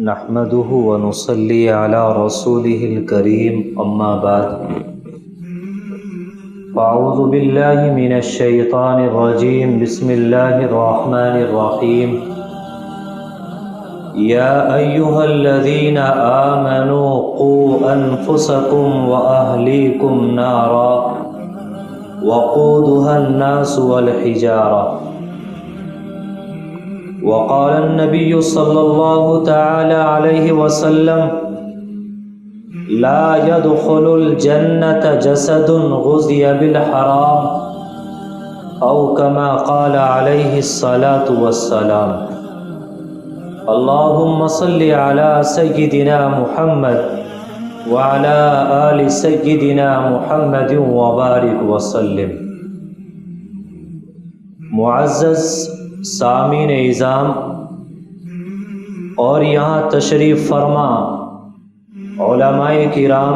نحمده ونصلي على رسوله الكريم أما بعد فأعوذ بالله من الشيطان الرجيم بسم الله الرحمن الرحيم يا أيها الذين آمنوا قوا أنفسكم وأهليكم نارا وقودها الناس والحجارة وقال النبي صلى الله تعالى عليه وسلم لا يدخل الجنة جسد غذي بالحرام أو كما قال عليه الصلاة والسلام اللهم صل على سيدنا محمد وعلى آل سيدنا محمد وبارك وسلم۔ معزز سامعین اعظام اور یہاں تشریف فرما علماء کرام،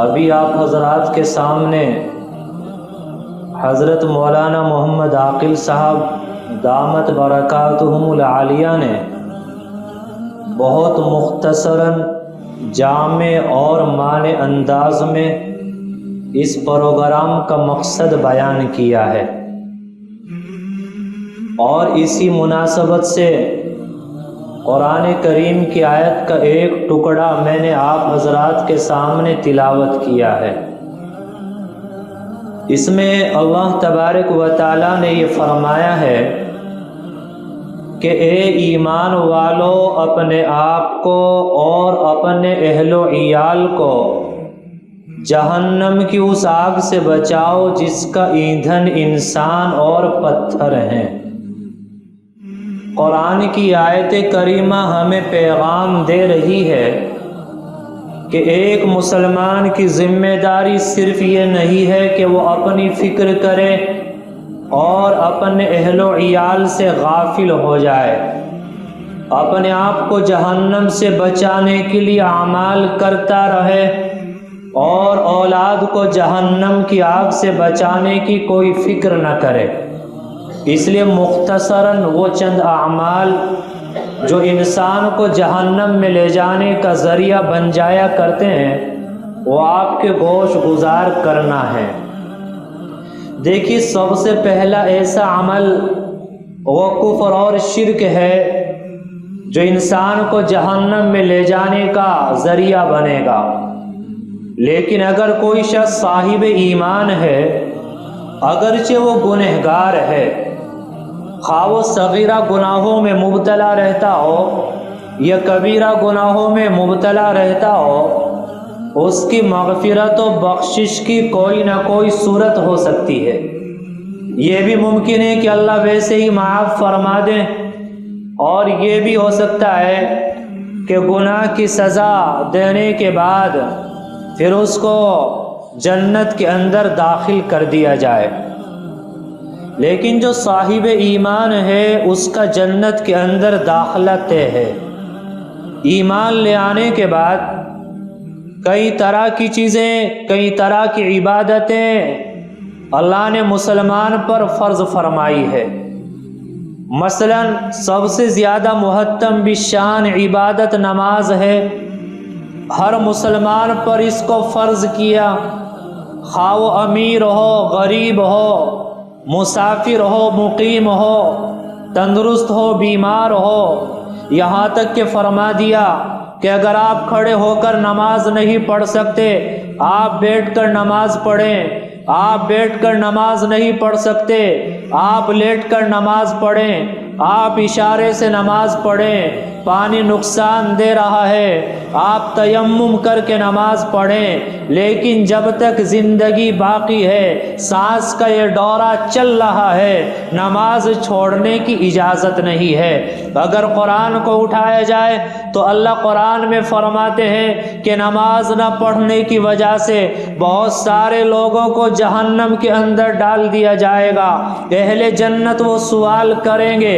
ابھی آپ حضرات کے سامنے حضرت مولانا محمد عاقل صاحب دامت برکاتہم العالیہ نے بہت مختصراً جامع اور معنی انداز میں اس پروگرام کا مقصد بیان کیا ہے، اور اسی مناسبت سے قرآن کریم کی آیت کا ایک ٹکڑا میں نے آپ حضرات کے سامنے تلاوت کیا ہے۔ اس میں اللہ تبارک و تعالیٰ نے یہ فرمایا ہے کہ اے ایمان والو، اپنے آپ کو اور اپنے اہل و عیال کو جہنم کی اس آگ سے بچاؤ جس کا ایندھن انسان اور پتھر ہیں۔ قرآن کی آیت کریمہ ہمیں پیغام دے رہی ہے کہ ایک مسلمان کی ذمہ داری صرف یہ نہیں ہے کہ وہ اپنی فکر کرے اور اپنے اہل و عیال سے غافل ہو جائے، اپنے آپ کو جہنم سے بچانے کے لیے اعمال کرتا رہے اور اولاد کو جہنم کی آگ سے بچانے کی کوئی فکر نہ کرے۔ اس لیے مختصراً وہ چند اعمال جو انسان کو جہنم میں لے جانے کا ذریعہ بن جایا کرتے ہیں وہ آپ کے گوش گزار کرنا ہے۔ دیکھیے، سب سے پہلا ایسا عمل وہ کفر اور شرک ہے جو انسان کو جہنم میں لے جانے کا ذریعہ بنے گا، لیکن اگر کوئی شخص صاحب ایمان ہے، اگرچہ وہ گنہگار ہے، خواہ وہ صغیرہ گناہوں میں مبتلا رہتا ہو یا کبیرہ گناہوں میں مبتلا رہتا ہو، اس کی مغفرت و بخشش کی کوئی نہ کوئی صورت ہو سکتی ہے۔ یہ بھی ممکن ہے کہ اللہ ویسے ہی معاف فرما دے، اور یہ بھی ہو سکتا ہے کہ گناہ کی سزا دینے کے بعد پھر اس کو جنت کے اندر داخل کر دیا جائے۔ لیکن جو صاحب ایمان ہے اس کا جنت کے اندر داخلہ طے ہے۔ ایمان لے آنے کے بعد کئی طرح کی چیزیں، کئی طرح کی عبادتیں اللہ نے مسلمان پر فرض فرمائی ہے۔ مثلا سب سے زیادہ محتم بالشان عبادت نماز ہے۔ ہر مسلمان پر اس کو فرض کیا، خواہ وہ امیر ہو، غریب ہو، مسافر ہو، مقیم ہو، تندرست ہو، بیمار ہو، یہاں تک کہ فرما دیا کہ اگر آپ کھڑے ہو کر نماز نہیں پڑھ سکتے، آپ بیٹھ کر نماز پڑھیں، آپ بیٹھ کر نماز نہیں پڑھ سکتے، آپ لیٹ کر نماز پڑھیں، آپ اشارے سے نماز پڑھیں، پانی نقصان دے رہا ہے، آپ تیمم کر کے نماز پڑھیں، لیکن جب تک زندگی باقی ہے، سانس کا یہ دورہ چل رہا ہے، نماز چھوڑنے کی اجازت نہیں ہے۔ اگر قرآن کو اٹھایا جائے تو اللہ قرآن میں فرماتے ہیں کہ نماز نہ پڑھنے کی وجہ سے بہت سارے لوگوں کو جہنم کے اندر ڈال دیا جائے گا۔ اہل جنت وہ سوال کریں گے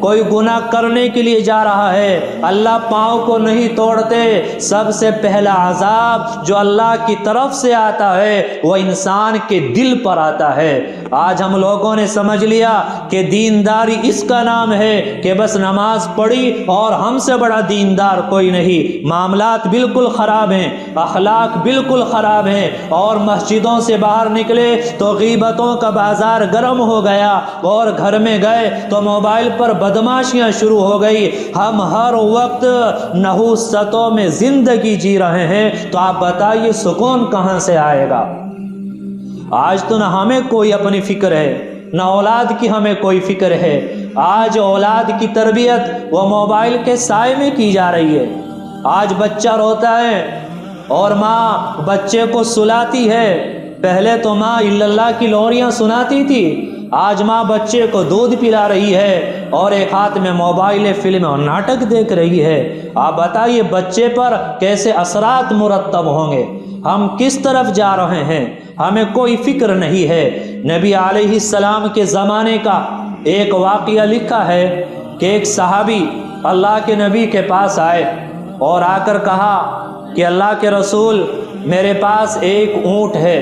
کوئی گناہ کرنے کے لیے جا رہا ہے، اللہ پاؤں کو نہیں توڑتے۔ سب سے پہلا عذاب جو اللہ کی طرف سے آتا ہے وہ انسان کے دل پر آتا ہے۔ آج ہم لوگوں نے سمجھ لیا کہ دینداری اس کا نام ہے کہ بس نماز پڑھی اور ہم سے بڑا دیندار کوئی نہیں۔ معاملات بالکل خراب ہیں، اخلاق بالکل خراب ہیں، اور مسجدوں سے باہر نکلے تو غیبتوں کا بازار گرم ہو گیا، اور گھر میں گئے تو موبائل پر بدماشیاں شروع ہو گئی۔ ہم ہر وقت نحوستوں میں زندگی جی رہے ہیں، تو آپ بتائیے سکون کہاں سے آئے گا؟ آج تو نہ ہمیں کوئی اپنی فکر ہے، نہ اولاد کی ہمیں کوئی فکر ہے۔ آج اولاد کی تربیت وہ موبائل کے سائے میں کی جا رہی ہے۔ آج بچہ روتا ہے اور ماں بچے کو سلاتی ہے۔ پہلے تو ماں الا اللہ کی لوریاں سناتی تھی، آج ماں بچے کو دودھ پلا رہی ہے اور ایک ہاتھ میں موبائل، فلم اور ناٹک دیکھ رہی ہے۔ آپ بتائیے بچے پر کیسے اثرات مرتب ہوں گے؟ ہم کس طرف جا رہے ہیں؟ ہمیں کوئی فکر نہیں ہے۔ نبی علیہ السلام کے زمانے کا ایک واقعہ لکھا ہے کہ ایک صحابی اللہ کے نبی کے پاس آئے اور آ کر کہا کہ اللہ کے رسول، میرے پاس ایک اونٹ ہے،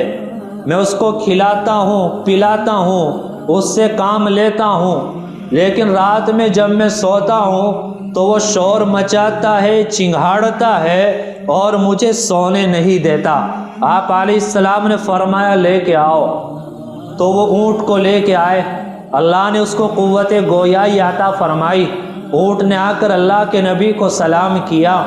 میں اس کو کھلاتا ہوں، پلاتا ہوں، اس سے کام لیتا ہوں، لیکن رات میں جب میں سوتا ہوں تو وہ شور مچاتا ہے، چنگھاڑتا ہے اور مجھے سونے نہیں دیتا۔ آپ علیہ السلام نے فرمایا لے کے آؤ۔ تو وہ اونٹ کو لے کے آئے، اللہ نے اس کو قوت گویائی عطا فرمائی۔ اونٹ نے آ کر اللہ کے نبی کو سلام کیا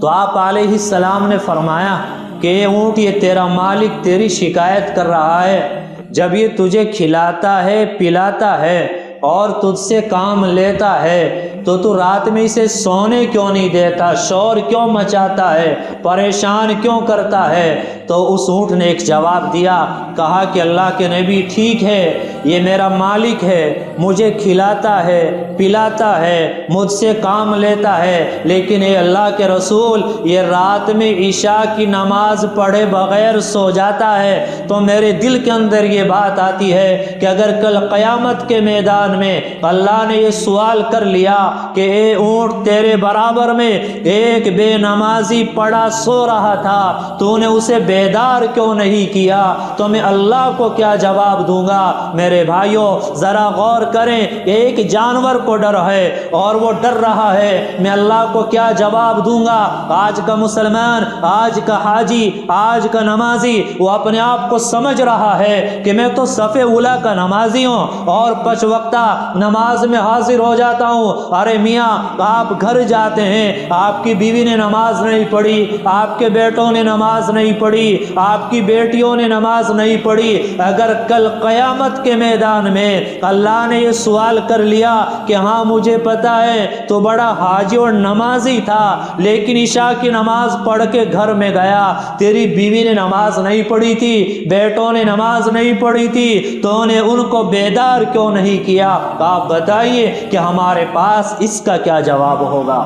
تو آپ علیہ السلام نے فرمایا کہ یہ اونٹ، یہ تیرا مالک تیری شکایت کر رہا ہے، جب یہ تجھے کھلاتا ہے، پلاتا ہے اور تجھ سے کام لیتا ہے تو رات میں اسے سونے کیوں نہیں دیتا، شور کیوں مچاتا ہے، پریشان کیوں کرتا ہے؟ تو اس اونٹ نے ایک جواب دیا، کہا کہ اللہ کے نبی ٹھیک ہے، یہ میرا مالک ہے، مجھے کھلاتا ہے، پلاتا ہے، مجھ سے کام لیتا ہے، لیکن اے اللہ کے رسول، یہ رات میں عشاء کی نماز پڑھے بغیر سو جاتا ہے۔ تو میرے دل کے اندر یہ بات آتی ہے کہ اگر کل قیامت کے میدان میں اللہ نے یہ سوال کر لیا کہ اے اونٹ، تیرے برابر میں ایک بے نمازی پڑا سو رہا تھا، تو نے اسے بیدار کیوں نہیں کیا، تو میں اللہ کو کیا جواب دوں گا؟ میرے بھائیوں ذرا غور کریں، ایک جانور کو ڈر ہے اور وہ ڈر رہا ہے، میں اللہ کو کیا جواب دوں گا؟ آج کا مسلمان، آج کا حاجی، آج کا نمازی، وہ اپنے آپ کو سمجھ رہا ہے کہ میں تو صف اولا کا نمازی ہوں اور 5 وقتہ نماز میں حاضر ہو جاتا ہوں۔ ارے میاں، آپ گھر جاتے ہیں، آپ کی بیوی نے نماز نہیں پڑھی، آپ کے بیٹوں نے نماز نہیں پڑھی، آپ کی بیٹیوں نے نماز نہیں پڑھی۔ اگر کل قیامت کے میدان میں اللہ نے یہ سوال کر لیا کہ ہاں مجھے پتا ہے تو بڑا حاجی اور نمازی تھا، لیکن عشاء کی نماز پڑھ کے گھر میں گیا، تیری بیوی نے نماز نہیں پڑھی تھی، بیٹوں نے نماز نہیں پڑھی تھی، تو نے ان کو بیدار کیوں نہیں کیا؟ آپ بتائیے کہ ہمارے پاس اس کا کیا جواب ہوگا؟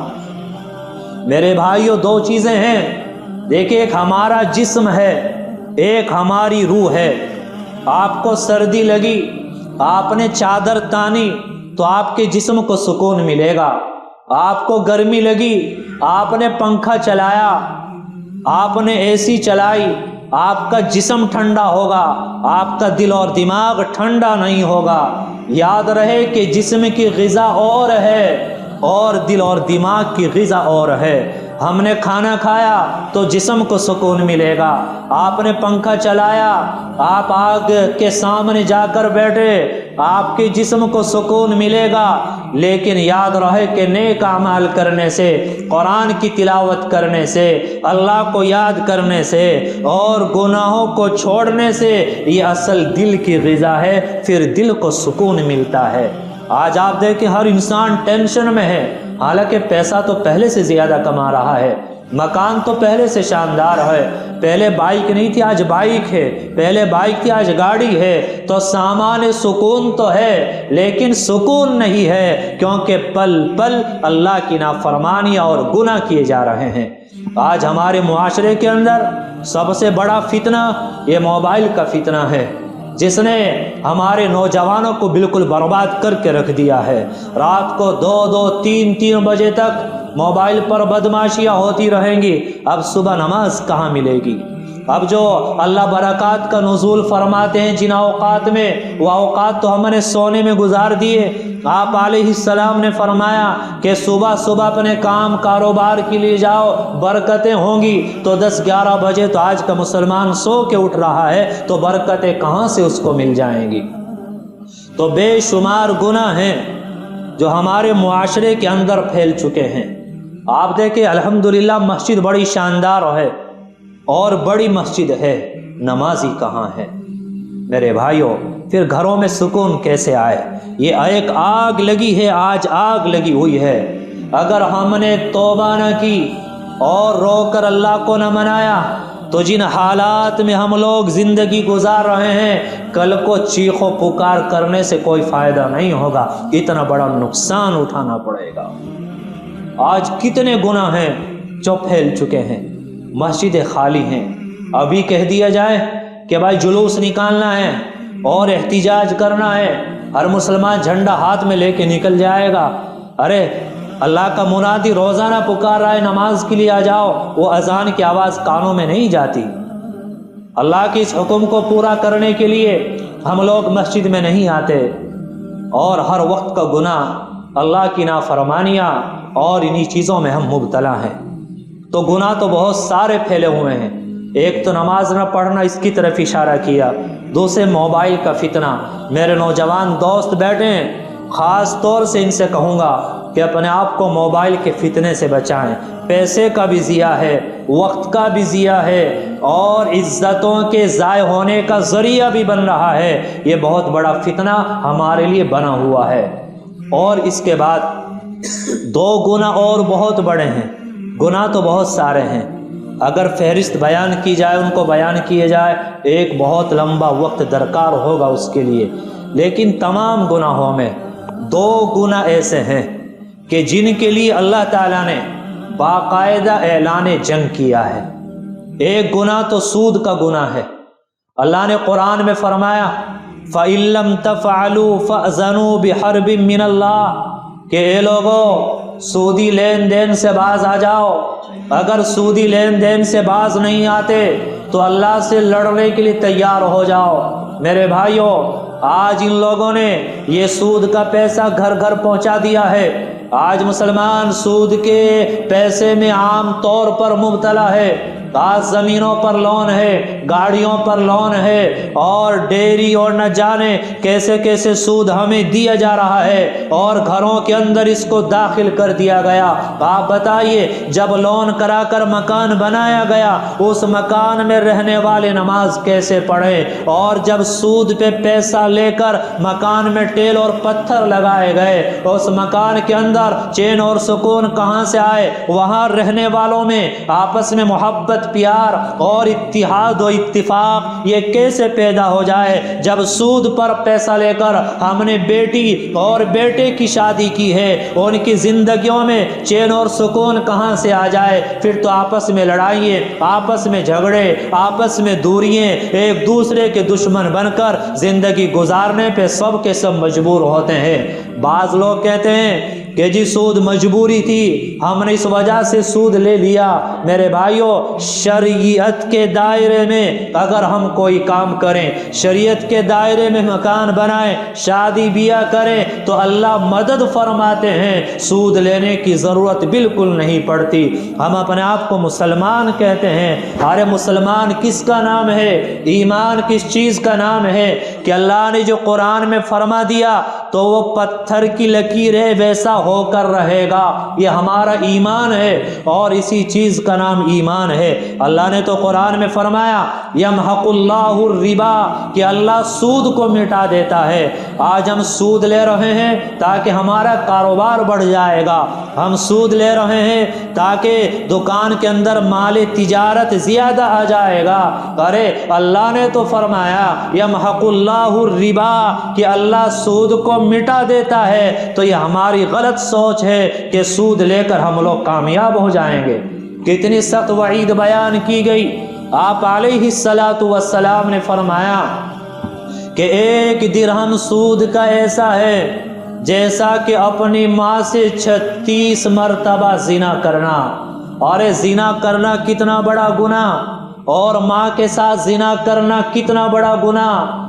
میرے بھائیوں 2 چیزیں ہیں، دیکھیں، ایک ہمارا جسم ہے، ایک ہماری روح ہے۔ آپ کو سردی لگی، آپ نے چادر تانی تو آپ کے جسم کو سکون ملے گا۔ آپ کو گرمی لگی، آپ نے پنکھا چلایا، آپ نے اے سی چلائی، آپ کا جسم ٹھنڈا ہوگا، آپ کا دل اور دماغ ٹھنڈا نہیں ہوگا۔ یاد رہے کہ جسم کی غذا اور ہے اور دل اور دماغ کی غذا اور ہے۔ ہم نے کھانا کھایا تو جسم کو سکون ملے گا، آپ نے پنکھا چلایا، آپ آگ کے سامنے جا کر بیٹھے، آپ کے جسم کو سکون ملے گا۔ لیکن یاد رہے کہ نیک اعمال کرنے سے، قرآن کی تلاوت کرنے سے، اللہ کو یاد کرنے سے اور گناہوں کو چھوڑنے سے یہ اصل دل کی غذا ہے، پھر دل کو سکون ملتا ہے۔ آج آپ دیکھیں ہر انسان ٹینشن میں ہے، حالانکہ پیسہ تو پہلے سے زیادہ کما رہا ہے، مکان تو پہلے سے شاندار ہے، پہلے بائک نہیں تھی آج بائک ہے، پہلے بائک تھی آج گاڑی ہے، تو سامان سکون تو ہے لیکن سکون نہیں ہے، کیونکہ پل پل اللہ کی نافرمانیاں اور گناہ کیے جا رہے ہیں۔ آج ہمارے معاشرے کے اندر سب سے بڑا فتنہ یہ موبائل کا فتنہ ہے۔ جس نے ہمارے نوجوانوں کو بالکل برباد کر کے رکھ دیا ہے۔ رات کو 2-2 3-3 بجے تک موبائل پر بدماشیاں ہوتی رہیں گی، اب صبح نماز کہاں ملے گی؟ اب جو اللہ برکات کا نزول فرماتے ہیں جن اوقات میں، وہ اوقات تو ہم نے سونے میں گزار دیے۔ آپ علیہ السلام نے فرمایا کہ صبح صبح اپنے کام کاروبار کے لیے جاؤ، برکتیں ہوں گی۔ تو 10-11 بجے تو آج کا مسلمان سو کے اٹھ رہا ہے، تو برکتیں کہاں سے اس کو مل جائیں گی؟ تو بے شمار گناہ ہیں جو ہمارے معاشرے کے اندر پھیل چکے ہیں۔ آپ دیکھیں الحمدللہ مسجد بڑی شاندار ہے اور بڑی مسجد ہے، نمازی کہاں ہے؟ میرے بھائیوں، پھر گھروں میں سکون کیسے آئے؟ یہ ایک آگ لگی ہے، آج آگ لگی ہوئی ہے۔ اگر ہم نے توبہ نہ کی اور رو کر اللہ کو نہ منایا تو جن حالات میں ہم لوگ زندگی گزار رہے ہیں، کل کو چیخ و پکار کرنے سے کوئی فائدہ نہیں ہوگا، اتنا بڑا نقصان اٹھانا پڑے گا۔ آج کتنے گناہ ہیں جو پھیل چکے ہیں، مسجدیں خالی ہیں۔ ابھی کہہ دیا جائے کہ بھائی جلوس نکالنا ہے اور احتجاج کرنا ہے، ہر مسلمان جھنڈا ہاتھ میں لے کے نکل جائے گا۔ ارے اللہ کا منادی روزانہ پکار رہا ہے نماز کے لیے آ جاؤ، وہ اذان کی آواز کانوں میں نہیں جاتی۔ اللہ کے اس حکم کو پورا کرنے کے لیے ہم لوگ مسجد میں نہیں آتے، اور ہر وقت کا گناہ، اللہ کی نافرمانیاں اور انہی چیزوں میں ہم مبتلا ہیں۔ تو گناہ تو بہت سارے پھیلے ہوئے ہیں۔ ایک تو نماز نہ پڑھنا، اس کی طرف اشارہ کیا۔ دوسرے موبائل کا فتنہ۔ میرے نوجوان دوست بیٹھے ہیں، خاص طور سے ان سے کہوں گا کہ اپنے آپ کو موبائل کے فتنے سے بچائیں۔ پیسے کا بھی ضیاع ہے، وقت کا بھی ضیاع ہے، اور عزتوں کے ضائع ہونے کا ذریعہ بھی بن رہا ہے۔ یہ بہت بڑا فتنہ ہمارے لیے بنا ہوا ہے۔ اور اس کے بعد 2 گناہ اور بہت بڑے ہیں۔ گناہ تو بہت سارے ہیں، اگر فہرست بیان کی جائے، ان کو بیان کیے جائے، ایک بہت لمبا وقت درکار ہوگا اس کے لیے۔ لیکن تمام گناہوں میں 2 گناہ ایسے ہیں کہ جن کے لیے اللہ تعالیٰ نے باقاعدہ اعلان جنگ کیا ہے۔ ایک گناہ تو سود کا گناہ ہے۔ اللہ نے قرآن میں فرمایا فَإِن لَّمْ تَفْعَلُوا فَأْذَنُوا بِحَرْبٍ مِّنَ اللَّهِ کہ اے لوگو سودی لین دین سے باز آ جاؤ۔ اگر سودی لین دین سے باز نہیں آتے تو اللہ سے لڑنے کے لیے تیار ہو جاؤ۔ میرے بھائیوں، آج ان لوگوں نے یہ سود کا پیسہ گھر گھر پہنچا دیا ہے۔ آج مسلمان سود کے پیسے میں عام طور پر مبتلا ہے۔ آج زمینوں پر لون ہے، گاڑیوں پر لون ہے، اور ڈیری اور نہ جانے کیسے کیسے سود ہمیں دیا جا رہا ہے، اور گھروں کے اندر اس کو داخل کر دیا گیا۔ آپ بتائیے، جب لون کرا کر مکان بنایا گیا، اس مکان میں رہنے والے نماز کیسے پڑھے؟ اور جب سود پہ پیسہ لے کر مکان میں ٹیل اور پتھر لگائے گئے، اس مکان کے اندر چین اور سکون کہاں سے آئے؟ وہاں رہنے والوں میں آپس میں محبت، پیار اور اتحاد و اتفاق یہ کیسے پیدا ہو جائے جب سود پر پیسہ لے کر ہم نے بیٹی اور بیٹے کی شادی کی ہے؟ ان کی زندگیوں میں چین اور سکون کہاں سے آ جائے؟ پھر تو آپس میں لڑائییں، آپس میں جھگڑے، آپس میں دوریاں، ایک دوسرے کے دشمن بن کر زندگی گزارنے پہ سب کے سب مجبور ہوتے ہیں۔ بعض لوگ کہتے ہیں کہ جی سود مجبوری تھی، ہم نے اس وجہ سے سود لے لیا۔ میرے بھائیوں، شریعت کے دائرے میں اگر ہم کوئی کام کریں، شریعت کے دائرے میں مکان بنائیں، شادی بیاہ کریں، تو اللہ مدد فرماتے ہیں، سود لینے کی ضرورت بالکل نہیں پڑتی۔ ہم اپنے آپ کو مسلمان کہتے ہیں۔ ارے مسلمان کس کا نام ہے؟ ایمان کس چیز کا نام ہے کہ اللہ نے جو قرآن میں فرما دیا تو وہ پتھر کی لکیر ہے ویسا ہو کر رہے گا۔ یہ ہمارا ایمان ہے، اور اسی چیز کا نام ایمان ہے۔ اللہ نے تو قرآن میں فرمایا یمحق اللہ الربا کہ اللہ سود کو مٹا دیتا ہے۔ آج ہم سود لے رہے ہیں تاکہ ہمارا کاروبار بڑھ جائے گا، ہم سود لے رہے ہیں تاکہ دکان کے اندر مال تجارت زیادہ آ جائے گا۔ ارے اللہ نے تو فرمایا یمحق اللہ الربا کہ اللہ سود کو مٹا دیتا ہے، تو یہ ہماری غلط سوچ ہے کہ سود لے کر ہم لوگ کامیاب ہو جائیں گے۔ کتنی سخت وعید بیان کی گئی۔ آپ علیہ الصلاۃ والسلام نے فرمایا کہ ایک درہم سود کا ایسا ہے جیسا کہ اپنی ماں سے 36 مرتبہ زنا کرنا۔ اور زنا کرنا کتنا بڑا گناہ، اور ماں کے ساتھ زنا کرنا کتنا بڑا گناہ،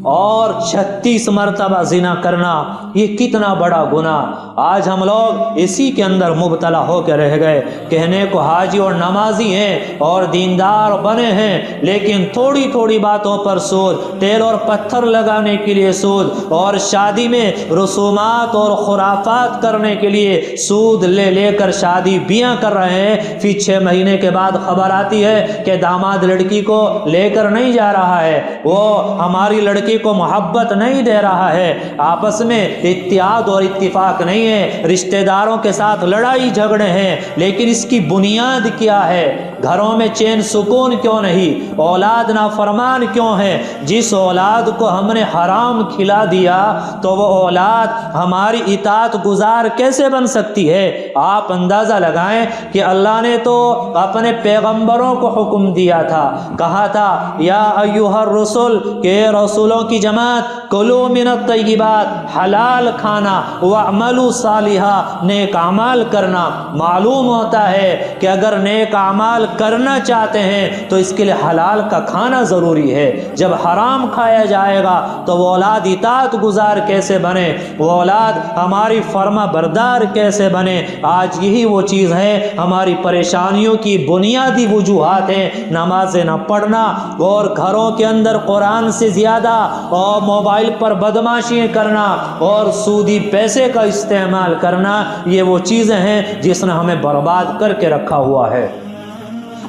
اور 36 مرتبہ زنا کرنا یہ کتنا بڑا گناہ۔ آج ہم لوگ اسی کے اندر مبتلا ہو کے رہ گئے، کہنے کو حاجی اور نمازی ہیں اور دیندار بنے ہیں، لیکن تھوڑی تھوڑی باتوں پر سود، تیل اور پتھر لگانے کے لیے سود، اور شادی میں رسومات اور خرافات کرنے کے لیے سود لے لے کر شادی بیاں کر رہے ہیں۔ پھر 6 مہینے کے بعد خبر آتی ہے کہ داماد لڑکی کو لے کر نہیں جا رہا ہے، وہ ہماری لڑکی کو محبت نہیں دے رہا ہے، آپس میں اتحاد اور اتفاق نہیں ہے، رشتہ داروں کے ساتھ لڑائی جھگڑے ہیں۔ لیکن اس کی بنیاد کیا ہے؟ گھروں میں چین سکون کیوں نہیں؟ اولاد نافرمان کیوں ہے؟ جس اولاد کو ہم نے حرام کھلا دیا تو وہ اولاد ہماری اطاعت گزار کیسے بن سکتی ہے؟ آپ اندازہ لگائیں کہ اللہ نے تو اپنے پیغمبروں کو حکم دیا تھا، کہا تھا یا ایھا الرسل کہ رسولوں کی جماعت کلو من الطیبات، حلال کھانا، واعملوا صالحا، نیک اعمال کرنا۔ معلوم ہوتا ہے کہ اگر نیک اعمال کرنا چاہتے ہیں تو اس کے لیے حلال کا کھانا ضروری ہے۔ جب حرام کھایا جائے گا تو وہ اولاد اطاعت گزار کیسے بنے، وہ اولاد ہماری فرما بردار کیسے بنے؟ آج یہی وہ چیز ہے، ہماری پریشانیوں کی بنیادی وجوہات ہیں، نمازیں نہ پڑھنا، اور گھروں کے اندر قرآن سے زیادہ اور موبائل پر بدماشی کرنا اور سودی پیسے کا استعمال کرنا۔ یہ وہ چیزیں ہیں جس نے ہمیں برباد کر کے رکھا ہوا ہے۔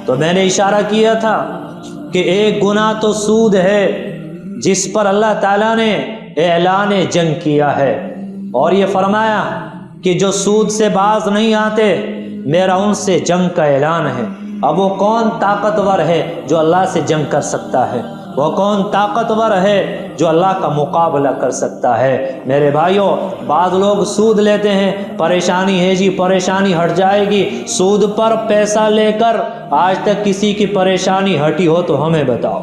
تو میں نے اشارہ کیا تھا کہ ایک گناہ تو سود ہے جس پر اللہ تعالیٰ نے اعلان جنگ کیا ہے، اور یہ فرمایا کہ جو سود سے باز نہیں آتے میرا ان سے جنگ کا اعلان ہے۔ اب وہ کون طاقتور ہے جو اللہ سے جنگ کر سکتا ہے؟ وہ کون طاقتور ہے جو اللہ کا مقابلہ کر سکتا ہے؟ میرے بھائیوں، بعض لوگ سود لیتے ہیں، پریشانی ہے جی پریشانی ہٹ جائے گی، سود پر پیسہ لے کر آج تک کسی کی پریشانی ہٹی ہو تو ہمیں بتاؤ؟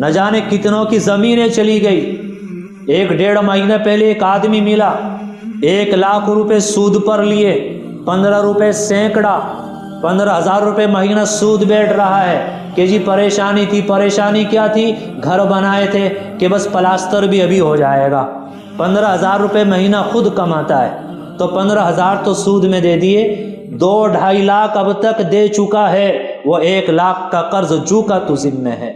نہ جانے کتنوں کی زمینیں چلی گئی۔ 1-1.5 مہینہ پہلے ایک آدمی ملا، 1 لاکھ روپے سود پر لیے، 15 روپے سینکڑا، 15,000 روپے مہینہ سود بیٹھ رہا ہے کہ جی پریشانی تھی۔ پریشانی کیا تھی؟ گھر بنائے تھے کہ بس پلاسٹر بھی ابھی ہو جائے گا۔ 15,000 روپے مہینہ خود کماتا ہے تو 15,000 تو سود میں دے دیے، 2-2.5 لاکھ اب تک دے چکا ہے، وہ 1 لاکھ کا قرض جو کا تو ذمہ ہے۔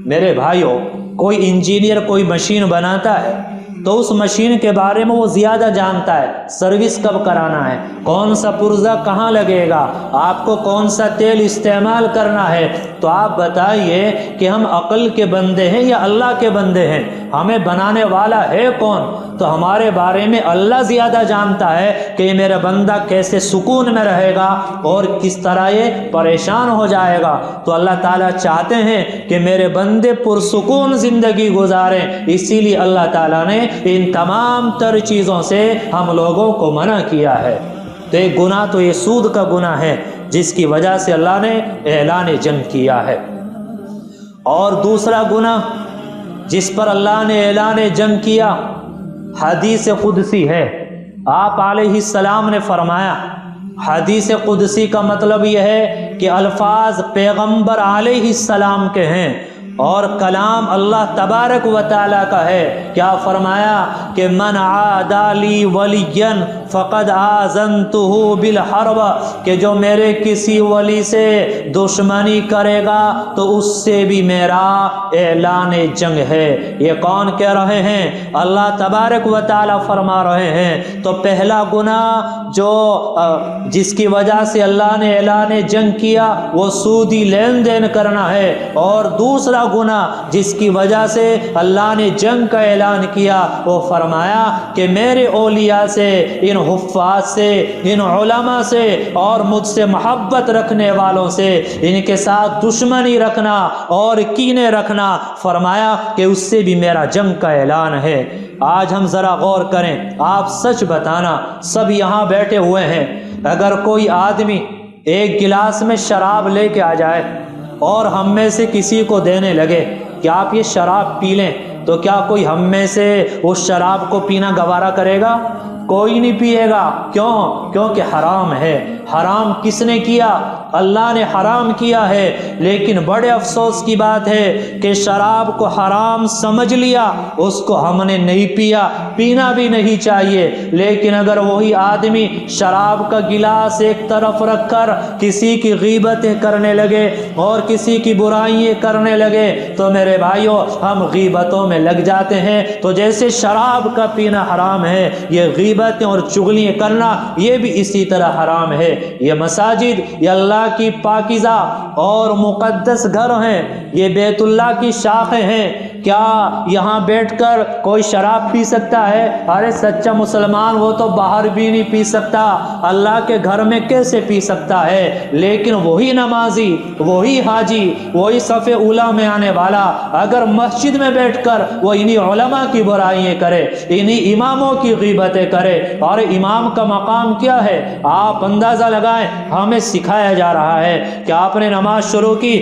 میرے بھائیوں، کوئی انجینئر کوئی مشین بناتا ہے تو اس مشین کے بارے میں وہ زیادہ جانتا ہے، سروس کب کرانا ہے، کون سا پرزہ کہاں لگے گا، آپ کو کون سا تیل استعمال کرنا ہے۔ تو آپ بتائیے کہ ہم عقل کے بندے ہیں یا اللہ کے بندے ہیں؟ ہمیں بنانے والا ہے کون؟ تو ہمارے بارے میں اللہ زیادہ جانتا ہے کہ یہ میرا بندہ کیسے سکون میں رہے گا اور کس طرح یہ پریشان ہو جائے گا۔ تو اللہ تعالیٰ چاہتے ہیں کہ میرے بندے پرسکون زندگی گزاریں، اسی لیے اللہ تعالیٰ نے ان تمام تر چیزوں سے ہم لوگوں کو منع کیا ہے۔ تو ایک گناہ تو یہ سود کا گناہ ہے جس کی وجہ سے اللہ نے اعلان جنگ کیا ہے، اور دوسرا گناہ جس پر اللہ نے اعلان جنگ کیا حدیث قدسی ہے۔ آپ علیہ السلام نے فرمایا، حدیث قدسی کا مطلب یہ ہے کہ الفاظ پیغمبر علیہ السلام کے ہیں اور کلام اللہ تبارک و تعالیٰ کا ہے۔ کیا فرمایا کہ من عادی لی ولیا فقد آذنتہ بالحرب، کہ جو میرے کسی ولی سے دشمنی کرے گا تو اس سے بھی میرا اعلان جنگ ہے۔ یہ کون کہہ رہے ہیں؟ اللہ تبارک و تعالیٰ فرما رہے ہیں۔ تو پہلا گناہ جو جس کی وجہ سے اللہ نے اعلان جنگ کیا وہ سودی لین دین کرنا ہے، اور دوسرا گناہ جس کی وجہ سے اللہ نے جنگ کا اعلان کیا وہ فرمایا کہ میرے اولیاء سے، ان حفاظ سے، ان علماء سے اور مجھ سے محبت رکھنے والوں سے ان کے ساتھ دشمنی رکھنا اور کینے رکھنا، فرمایا کہ اس سے بھی میرا جنگ کا اعلان ہے۔ آج ہم ذرا غور کریں، آپ سچ بتانا، سب یہاں بیٹھے ہوئے ہیں، اگر کوئی آدمی ایک گلاس میں شراب لے کے آ جائے اور ہم میں سے کسی کو دینے لگے کہ آپ یہ شراب پی لیں، تو کیا کوئی ہم میں سے اس شراب کو پینا گوارا کرے گا؟ کوئی نہیں پیے گا۔ کیوں؟ کیونکہ حرام ہے۔ حرام کس نے کیا؟ اللہ نے حرام کیا ہے۔ لیکن بڑے افسوس کی بات ہے کہ شراب کو حرام سمجھ لیا، اس کو ہم نے نہیں پیا، پینا بھی نہیں چاہیے۔ لیکن اگر وہی آدمی شراب کا گلاس ایک طرف رکھ کر کسی کی غیبتیں کرنے لگے اور کسی کی برائیاں کرنے لگے تو میرے بھائیوں ہم غیبتوں میں لگ جاتے ہیں۔ تو جیسے شراب کا پینا حرام ہے، یہ غیبتیں اور چغلیاں کرنا یہ بھی اسی طرح حرام ہے۔ یہ مساجد یہ اللہ کی پاکیزہ اور مقدس گھر ہیں، یہ بیت اللہ کی شاخیں ہیں۔ کیا یہاں بیٹھ کر کوئی شراب پی سکتا ہے؟ ارے سچا مسلمان وہ تو باہر بھی نہیں پی سکتا، اللہ کے گھر میں کیسے پی سکتا ہے؟ لیکن وہی نمازی، وہی حاجی، وہی صف اولیٰ میں آنے والا اگر مسجد میں بیٹھ کر وہ انہی علماء کی برائیاں کرے، انہی اماموں کی غیبتیں کرے، اور امام کا مقام کیا ہے؟ آپ اندازہ لگائیں، ہمیں سکھایا جا رہا ہے کہ آپ نے نماز شروع کی،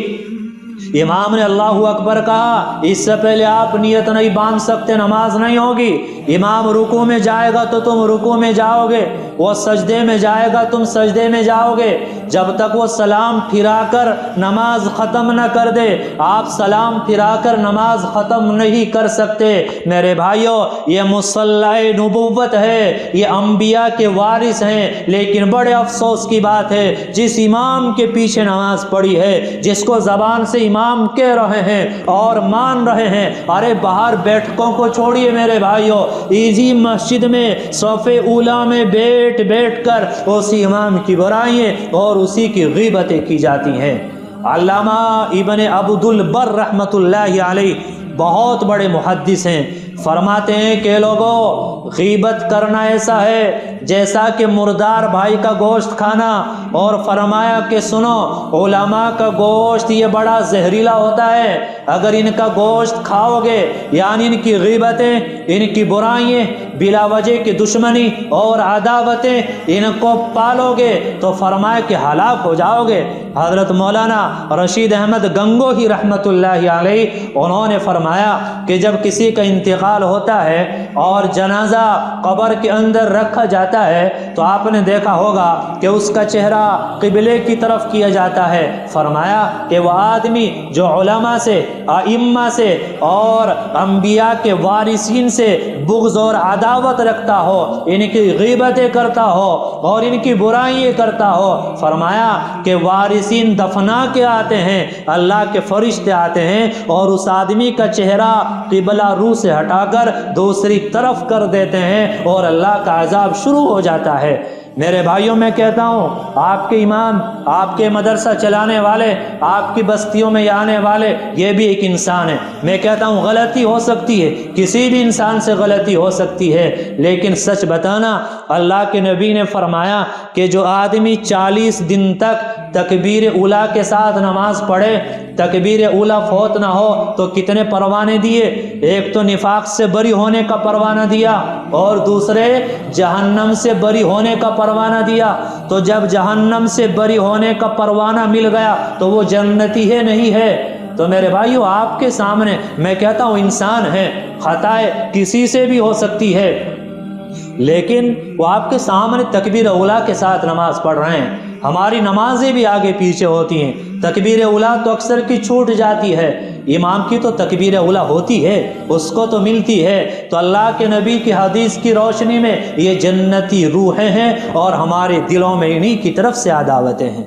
امام نے اللہ اکبر کہا، اس سے پہلے آپ نیت نہیں باندھ سکتے، نماز نہیں ہوگی۔ امام رکوع میں جائے گا تو تم رکوع میں جاؤ گے، وہ سجدے میں جائے گا تم سجدے میں جاؤ گے، جب تک وہ سلام پھرا کر نماز ختم نہ کر دے آپ سلام پھرا کر نماز ختم نہیں کر سکتے۔ میرے بھائیوں یہ مصلح نبوت ہے، یہ انبیاء کے وارث ہیں، لیکن بڑے افسوس کی بات ہے جس امام کے پیچھے نماز پڑھی ہے، جس کو زبان سے امام کہہ رہے ہیں اور مان رہے ہیں، ارے باہر بیٹھکوں کو چھوڑیے میرے بھائیوں، اسی مسجد میں صف اولیٰ میں بیٹھ کر اسی امام کی برائیاں اور اسی کی غیبتیں کی جاتی ہیں۔ علامہ ابن عبد البر رحمۃ اللہ علیہ بہت بڑے محدث ہیں، فرماتے ہیں کہ لوگوں غیبت کرنا ایسا ہے جیسا کہ مردار بھائی کا گوشت کھانا، اور فرمایا کہ سنو علماء کا گوشت یہ بڑا زہریلا ہوتا ہے، اگر ان کا گوشت کھاؤ گے یعنی ان کی غیبتیں، ان کی برائیاں، بلا وجہ کی دشمنی اور عداوتیں ان کو پالو گے تو فرمایا کہ ہلاک ہو جاؤ گے۔ حضرت مولانا رشید احمد گنگوہی رحمۃ اللہ علیہ انہوں نے فرمایا کہ جب کسی کا انتقال ہوتا ہے اور جنازہ قبر کے اندر رکھا جاتا ہے تو آپ نے دیکھا ہوگا کہ اس کا چہرہ قبلے کی طرف کیا جاتا ہے۔ فرمایا کہ وہ آدمی جو علماء سے، ائمہ سے اور انبیاء کے وارثین سے بغض اور عداوت رکھتا ہو، ان کی غیبتیں کرتا ہو اور ان کی برائیاں کرتا ہو، فرمایا کہ وارثین دفنا کے آتے ہیں، اللہ کے فرشتے آتے ہیں اور اس آدمی کا چہرہ قبلہ رو سے ہٹا کر دوسری طرف کر دیتے ہیں اور اللہ کا عذاب شروع ہو جاتا ہے۔ میرے بھائیوں میں کہتا ہوں آپ کے امام، آپ کے مدرسہ چلانے والے، آپ کی بستیوں میں آنے والے یہ بھی ایک انسان ہے۔ میں کہتا ہوں غلطی ہو سکتی ہے، کسی بھی انسان سے غلطی ہو سکتی ہے، لیکن سچ بتانا اللہ کے نبی نے فرمایا کہ جو آدمی 40 دن تک تکبیر اولیٰ کے ساتھ نماز پڑھے، تکبیر اولیٰ فوت نہ ہو تو کتنے پروانے دیے؟ ایک تو نفاق سے بری ہونے کا پروانہ دیا اور دوسرے جہنم سے بری ہونے کا پروانہ دیا۔ تو جب جہنم سے بری ہونے کا پروانہ مل گیا تو وہ جنتی ہے نہیں ہے؟ تو میرے بھائیو آپ کے سامنے میں کہتا ہوں انسان ہے، خطائیں کسی سے بھی ہو سکتی ہے، لیکن وہ آپ کے سامنے تکبیر اولیٰ کے ساتھ نماز پڑھ رہے ہیں۔ ہماری نمازیں بھی آگے پیچھے ہوتی ہیں، تکبیر اولیٰ تو اکثر کی چھوٹ جاتی ہے، امام کی تو تکبیر اولیٰ ہوتی ہے، اس کو تو ملتی ہے۔ تو اللہ کے نبی کی حدیث کی روشنی میں یہ جنتی روحیں ہیں اور ہمارے دلوں میں انہی کی طرف سے عداوتیں ہیں۔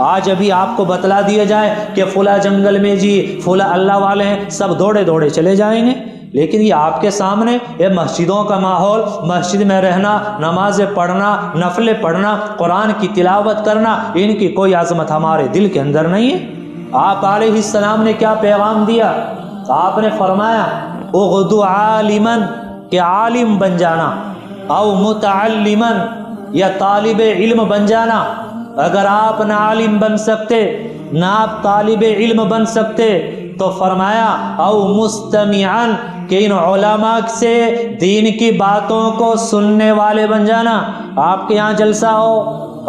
آج ابھی آپ کو بتلا دیا جائے کہ فلاں جنگل میں جی فلاں اللہ والے ہیں، سب دوڑے دوڑے چلے جائیں گے، لیکن یہ آپ کے سامنے یہ مسجدوں کا ماحول، مسجد میں رہنا، نمازیں پڑھنا، نفلیں پڑھنا، قرآن کی تلاوت کرنا، ان کی کوئی عظمت ہمارے دل کے اندر نہیں ہے۔ آپ علیہ السلام نے کیا پیغام دیا؟ آپ نے فرمایا اغدو عالماً، کہ عالم بن جانا، او متعلماً، یا طالب علم بن جانا۔ اگر آپ نہ عالم بن سکتے نہ آپ طالب علم بن سکتے تو فرمایا او مستمعاً، کہ ان علماء سے دین کی باتوں کو سننے والے بن جانا۔ آپ کے یہاں جلسہ ہو،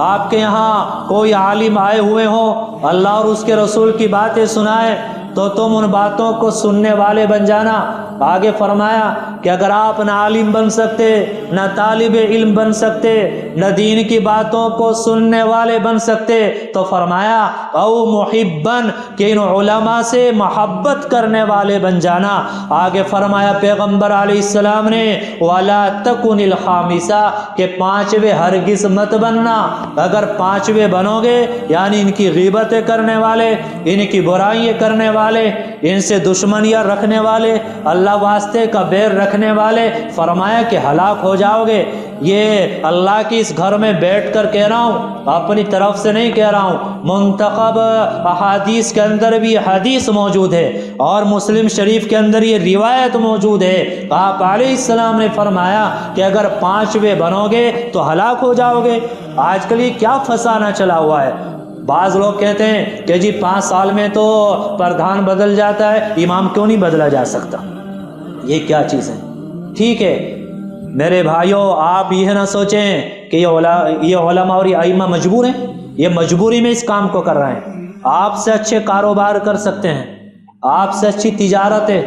آپ کے یہاں کوئی عالم آئے ہوئے ہوں، اللہ اور اس کے رسول کی باتیں سنائے تو تم ان باتوں کو سننے والے بن جانا۔ آگے فرمایا کہ اگر آپ نہ عالم بن سکتے، نہ طالب علم بن سکتے، نہ دین کی باتوں کو سننے والے بن سکتے، تو فرمایا او محبن، کہ ان علماء سے محبت کرنے والے بن جانا۔ آگے فرمایا پیغمبر علیہ السلام نے وَلَا تَكُنِ الْخَامِسَةَ، کہ پانچویں ہرگز مت بننا۔ اگر پانچویں بنو گے یعنی ان کی غیبتیں کرنے والے، ان کی برائیاں کرنے والے، ان سے دشمنیاں رکھنے والے، اللہ واسطے کا بیر رکھنے والے، فرمایا کہ ہلاک ہو جاؤ گے۔ یہ اللہ کی اس گھر میں بیٹھ کر کہہ رہا ہوں، اپنی طرف سے نہیں کہہ رہا ہوں، منتخب احادیث کے اندر بھی حدیث موجود ہے اور مسلم شریف کے اندر یہ روایت موجود ہے۔ آپ علیہ السلام نے فرمایا کہ اگر پانچویں بنو گے تو ہلاک ہو جاؤ گے۔ آج کل یہ کیا فسانہ چلا ہوا ہے، بعض لوگ کہتے ہیں کہ جی 5 سال میں تو پردھان بدل جاتا ہے، امام کیوں نہیں بدلا جا سکتا؟ یہ کیا چیز ہے؟ ٹھیک ہے میرے بھائیوں، آپ یہ نہ سوچیں کہ یہ علماء اور یہ ائمہ مجبور ہیں، یہ مجبوری میں اس کام کو کر رہے ہیں۔ آپ سے اچھے کاروبار کر سکتے ہیں، آپ سے اچھی تجارت ہے،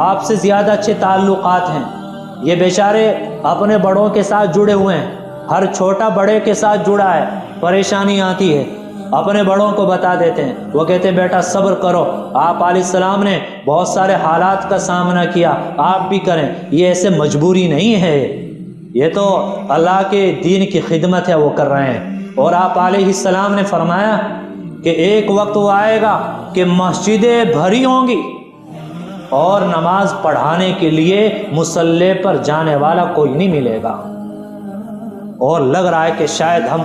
آپ سے زیادہ اچھے تعلقات ہیں، یہ بیچارے اپنے بڑوں کے ساتھ جڑے ہوئے ہیں، ہر چھوٹا بڑے کے ساتھ جڑا ہے، پریشانی آتی ہے اپنے بڑوں کو بتا دیتے ہیں، وہ کہتے ہیں بیٹا صبر کرو۔ آپ علیہ السلام نے بہت سارے حالات کا سامنا کیا، آپ بھی کریں، یہ ایسے مجبوری نہیں ہے، یہ تو اللہ کے دین کی خدمت ہے، وہ کر رہے ہیں۔ اور آپ علیہ السلام نے فرمایا کہ ایک وقت وہ آئے گا کہ مسجدیں بھری ہوں گی اور نماز پڑھانے کے لیے مصلی پر جانے والا کوئی نہیں ملے گا، اور لگ رہا ہے کہ شاید ہم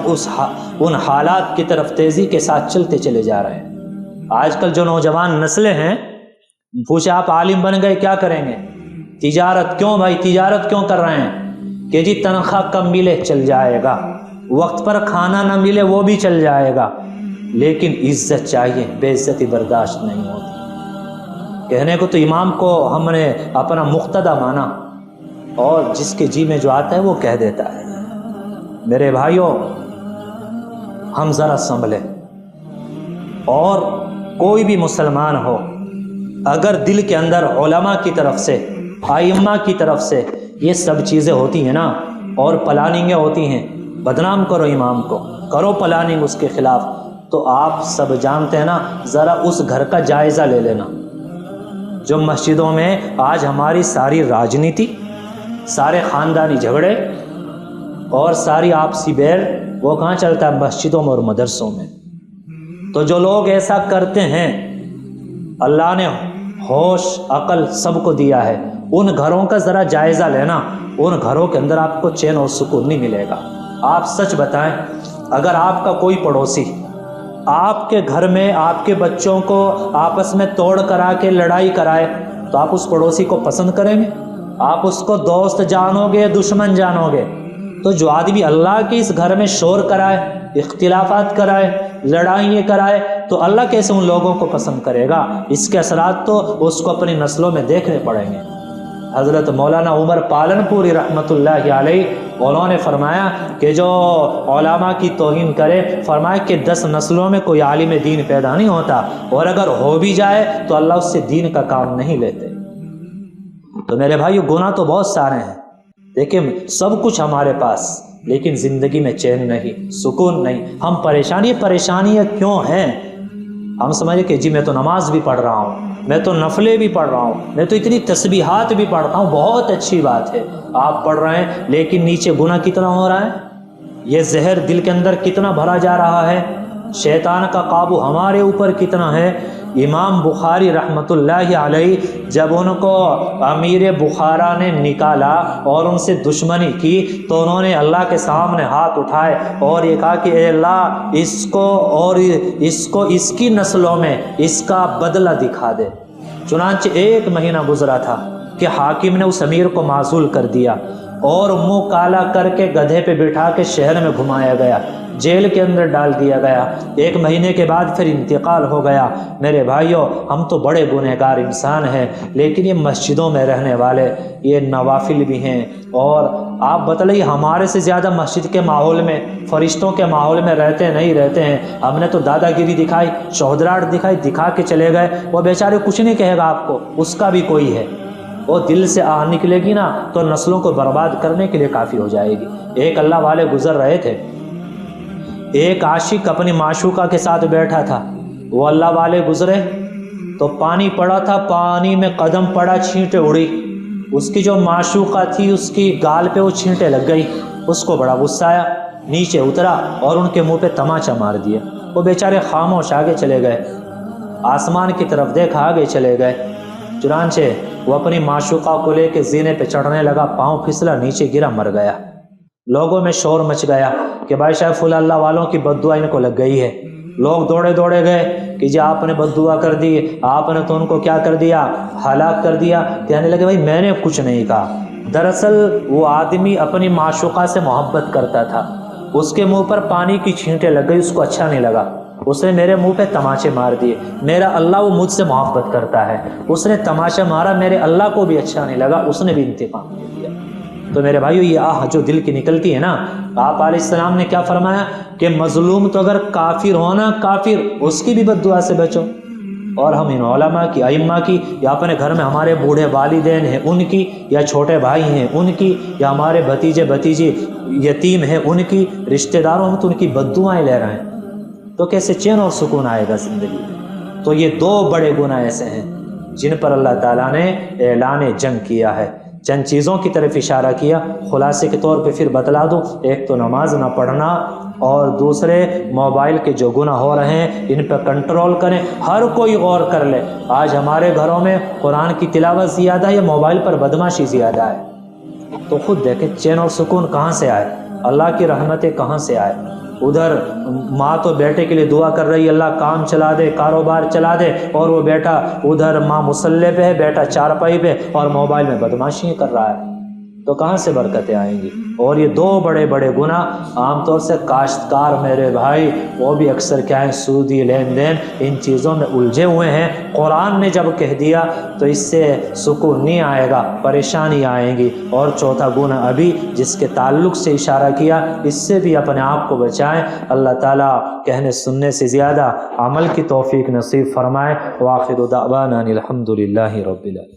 ان حالات کی طرف تیزی کے ساتھ چلتے چلے جا رہے ہیں۔ آج کل جو نوجوان نسلیں ہیں، پوچھے آپ عالم بن گئے کیا کریں گے؟ تجارت، کیوں بھائی تجارت کیوں کر رہے ہیں؟ کہ جی تنخواہ کم ملے چل جائے گا، وقت پر کھانا نہ ملے وہ بھی چل جائے گا، لیکن عزت چاہیے، بے عزتی برداشت نہیں ہوتی۔ کہنے کو تو امام کو ہم نے اپنا مقتدی مانا، اور جس کے جی میں جو آتا ہے وہ کہہ دیتا ہے۔ میرے بھائیوں، ہم ذرا سنبھلیں، اور کوئی بھی مسلمان ہو اگر دل کے اندر علماء کی طرف سے، ائمہ کی طرف سے یہ سب چیزیں ہوتی ہیں نا، اور پلاننگیں ہوتی ہیں، بدنام کرو امام کو، کرو پلاننگ اس کے خلاف، تو آپ سب جانتے ہیں نا، ذرا اس گھر کا جائزہ لے لینا۔ جو مسجدوں میں آج ہماری ساری راجنیتی، سارے خاندانی جھگڑے اور ساری آپسی بیر، وہ کہاں چلتا ہے؟ مسجدوں میں اور مدرسوں میں۔ تو جو لوگ ایسا کرتے ہیں، اللہ نے ہوش عقل سب کو دیا ہے، ان گھروں کا ذرا جائزہ لینا، ان گھروں کے اندر آپ کو چین اور سکون نہیں ملے گا۔ آپ سچ بتائیں، اگر آپ کا کوئی پڑوسی آپ کے گھر میں آپ کے بچوں کو آپس میں توڑ کرا کے لڑائی کرائے، تو آپ اس پڑوسی کو پسند کریں گے؟ آپ اس کو دوست جانو گے، دشمن جانو گے؟ تو جو آدمی اللہ کے اس گھر میں شور کرائے، اختلافات کرائے، لڑائیاں کرائے، تو اللہ کیسے ان لوگوں کو پسند کرے گا؟ اس کے اثرات تو اس کو اپنی نسلوں میں دیکھنے پڑیں گے۔ حضرت مولانا عمر پالن پوری رحمۃ اللہ علیہ، انہوں نے فرمایا کہ جو علماء کی توہین کرے، فرمایا کہ 10 نسلوں میں کوئی عالم دین پیدا نہیں ہوتا، اور اگر ہو بھی جائے تو اللہ اس سے دین کا کام نہیں لیتے۔ تو میرے بھائیو، گناہ تو بہت سارے ہیں، لیکن سب کچھ ہمارے پاس، لیکن زندگی میں چین نہیں، سکون نہیں، ہم پریشانیاں کیوں ہیں؟ ہم سمجھے کہ جی میں تو نماز بھی پڑھ رہا ہوں، میں تو نفلیں بھی پڑھ رہا ہوں، میں تو اتنی تسبیحات بھی پڑھ رہا ہوں، بہت اچھی بات ہے آپ پڑھ رہے ہیں، لیکن نیچے گناہ کتنا ہو رہا ہے؟ یہ زہر دل کے اندر کتنا بھرا جا رہا ہے؟ شیطان کا قابو ہمارے اوپر کتنا ہے؟ امام بخاری رحمۃ اللہ علیہ جب ان کو امیر بخارا نے نکالا اور ان سے دشمنی کی، تو انہوں نے اللہ کے سامنے ہاتھ اٹھائے اور یہ کہا کہ اے اللہ، اس کو اور اس کی نسلوں میں اس کا بدلہ دکھا دے۔ چنانچہ 1 مہینہ گزرا تھا کہ حاکم نے اس امیر کو معزول کر دیا، اور منہ کالا کر کے گدھے پہ بٹھا کے شہر میں گھمایا گیا، جیل کے اندر ڈال دیا گیا۔ 1 مہینے کے بعد پھر انتقال ہو گیا۔ میرے بھائیوں، ہم تو بڑے گنہگار انسان ہیں، لیکن یہ مسجدوں میں رہنے والے، یہ نوافل بھی ہیں، اور آپ بتائیے ہمارے سے زیادہ مسجد کے ماحول میں، فرشتوں کے ماحول میں رہتے نہیں رہتے ہیں۔ ہم نے تو دادا گیری دکھائی، چودراہٹ دکھائی، دکھا کے چلے گئے، وہ بیچارے کچھ نہیں کہے گا آپ کو، اس کا بھی کوئی ہے۔ وہ دل سے آہ نکلے گی نا تو نسلوں کو برباد کرنے کے لیے کافی ہو جائے گی۔ ایک اللہ والے گزر رہے تھے، ایک عاشق اپنی معشوقہ کے ساتھ بیٹھا تھا، وہ اللہ والے گزرے تو پانی پڑا تھا، پانی میں قدم پڑا، چھینٹیں اڑی، اس کی جو معشوقہ تھی اس کی گال پہ وہ چھینٹیں لگ گئی، اس کو بڑا غصہ آیا، نیچے اترا اور ان کے منہ پہ تماچا مار دیا۔ وہ بیچارے خاموش آگے چلے گئے، آسمان کی طرف دیکھا، آگے چلے گئے۔ چنانچہ وہ اپنی معشوقہ کو لے کے زینے پہ چڑھنے لگا، پاؤں پھسلا، نیچے گرا، مر گیا۔ لوگوں میں شور مچ گیا کہ بھائی شاید فلاں اللہ والوں کی بد دعا ان کو لگ گئی ہے۔ لوگ دوڑے دوڑے گئے کہ جی آپ نے بد دعا کر دی، آپ نے تو ان کو کیا کر دیا، ہلاک کر دیا۔ کہنے لگے بھائی میں نے کچھ نہیں کہا، دراصل وہ آدمی اپنی معشوقہ سے محبت کرتا تھا، اس کے منہ پر پانی کی چھینٹیں لگ گئی، اس کو اچھا نہیں لگا، اس نے میرے منہ پہ تماچے مار دیے، میرا اللہ وہ مجھ سے محبت کرتا ہے، اس نے تماچا مارا، میرے اللہ کو بھی اچھا نہیں لگا، اس نے بھی انتقام لے لیا۔ تو میرے بھائیو یہ آہ جو دل کی نکلتی ہے نا، آپ علیہ السلام نے کیا فرمایا کہ مظلوم تو اگر کافر ہونا، کافر اس کی بھی بد دعا سے بچو، اور ہم ان علماء کی، ائمہ کی، یا اپنے گھر میں ہمارے بوڑھے والدین ہیں ان کی، یا چھوٹے بھائی ہیں ان کی، یا ہمارے بھتیجے بھتیجی یتیم ہیں ان کی، رشتہ داروں میں تو ان کی بد دعائیں لے رہے ہیں، تو کیسے چین اور سکون آئے گا زندگی میں؟ تو یہ دو بڑے گناہ ایسے ہیں جن پر اللہ تعالیٰ نے اعلان جنگ کیا ہے۔ چند چیزوں کی طرف اشارہ کیا، خلاصے کے طور پہ پھر بتلا دوں، ایک تو نماز نہ پڑھنا، اور دوسرے موبائل کے جو گناہ ہو رہے ہیں ان پہ کنٹرول کریں۔ ہر کوئی غور کر لے، آج ہمارے گھروں میں قرآن کی تلاوت زیادہ ہے یا موبائل پر بدماشی زیادہ ہے؟ تو خود دیکھیں چین اور سکون کہاں سے آئے، اللہ کی رحمتیں کہاں سے آئے؟ ادھر ماں تو بیٹے کے لیے دعا کر رہی ہے اللہ کام چلا دے، کاروبار چلا دے، اور وہ بیٹا ادھر ماں مصلے پہ ہے، بیٹا چارپائی پہ اور موبائل میں بدماشی کر رہا ہے، تو کہاں سے برکتیں آئیں گی؟ اور یہ دو بڑے بڑے گناہ عام طور سے کاشتکار میرے بھائی وہ بھی اکثر کیا ہے، سودی لین دین ان چیزوں میں الجھے ہوئے ہیں۔ قرآن نے جب کہہ دیا تو اس سے سکون نہیں آئے گا، پریشانی آئیں گی۔ اور چوتھا گناہ ابھی جس کے تعلق سے اشارہ کیا، اس سے بھی اپنے آپ کو بچائیں۔ اللہ تعالیٰ کہنے سننے سے زیادہ عمل کی توفیق نصیب فرمائے۔ وآخر دعوانا الحمد للہ رب العالمین۔